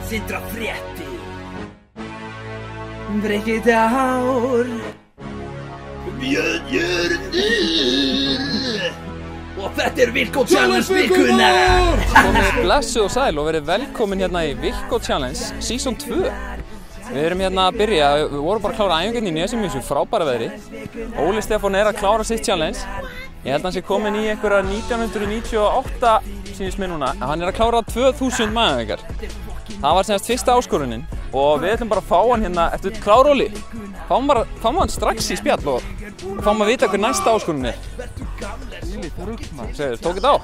Sindra fréttir Brekkið ár Björn Jörundur Og þetta Wilco Challenge vikunar Blessuð og sæl og verið velkomin hérna í Wilco Challenge Season 2 Við erum hérna að byrja, við vorum bara að klára æfingarnar í Nesjum í þessu frábæra veðri Óli Stefán að klára sitt challenge Ég held að hann sé komin í einhverja 1998 sýnist mér núna Hann að klára 2000 mæðingar Það var semst fyrsta áskorunin og við ætlum bara að fá hann hérna eftir klára Óli Fáum hann strax í spjall og fáum að vita hver næsta áskorunin Segðu, tók þetta á?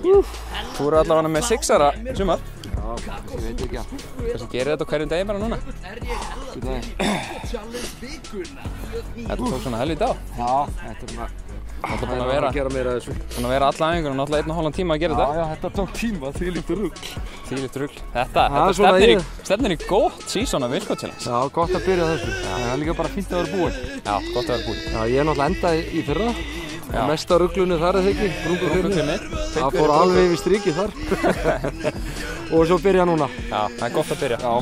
Þú eru allavega með 6-ara sumar Já, ég veit ekki að Hversu gerir þetta á hverjum degi bara núna? Þetta tók svona helvítið á? Já, þetta er bara Þetta er búin að vera gera meira af þessu Búin að vera alla æfingur og náttúrulega 1,5 tíma að gera þetta Já, þetta tók tíma, þvílíkt rugl Þvílíkt rugl Þetta stefnir í gott season af Wilco Challenge Já, gott að byrja þessu Það er líka bara fínt að vera búinn Já, gott að vera búinn Já, ég er náttúrulega endaði í fyrra Mesta ruglunu þar er það ekki Brungukrimi Það fór alveg yfir strikið þar Og svo byrja núna Já, það er gott að byrja Já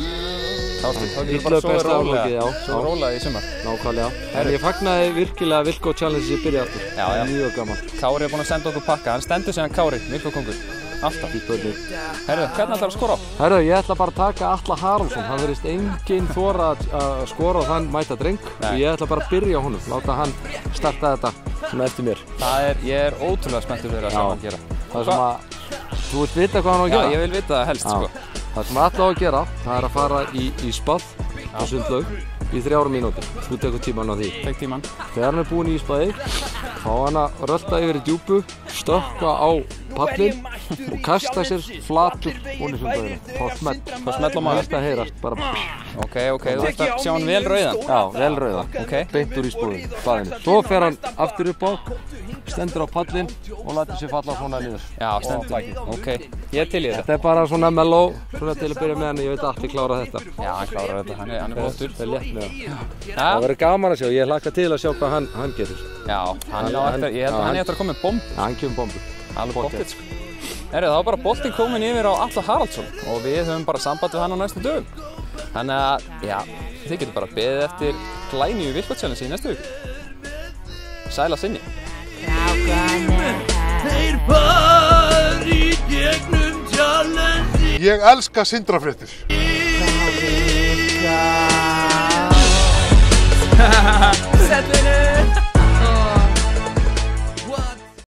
Þá getur bara svo rólega í sumar Nákvæmlega En ég fagnaði virkilega Wilco Challenge sem byrja aftur Já, mjög gaman Kári er búinn að senda okkur pakka Hann stendur síðan Kári, Wilco kongur Alltaf Herðu, hvernig ætlar að skora á? Herðu, ég ætla bara að taka Atla Haraldsson Það verðist enginn þora að skora á þann mæta dreng Og ég ætla bara að byrja á honum Láta hann starta þetta svona eftir mér Ég er ótrúlega spenntur fyrir að sjá hann gera Það sem að Þú vilt vita hvað hann á að gera? Já, ég vil vita það helst sko Það sem Atla á að gera Það er að fara í spað á Sundlaug í 3 mínútur Þú tekur tíman á því Tek tíman Þegar hann er búinn í spaði fá hann að rölda yfir í djúpu stökkva á pallinn og kasta sér flatur ofan í sundlaugina Fá smell á maður Þetta heyrast bara Ok, þú ert að sjá hann vel rauðan Já, vel rauðan Beint úr í spaðinu Svo fer hann aftur upp á stendur á pallinn og lætur sér falla svona niður Já, stendur Ok, ég er til í þetta Þetta er bara svona mellow svona til að byrja með hann Ég veit að Atli klára þetta Já, hann klárar þetta, hann er flottur Það er létt með hann Það verður gaman að sjá, ég hlakka til að sjá hvað hann getur Já, ég held að hann eftir að koma með bombu Já, hann kemur bombu Alveg bóttið sko Það var bara boltinn komin yfir á Atla Haraldsson og við höfum bara samband við hann á næstu dögum Þannig að, já, þið getur bara beðið eftir glænýju Wilco Challenge í næstu viku Sæla sinni Þeir fari gegnum challenge Ég elska Sindra fréttir Sællinu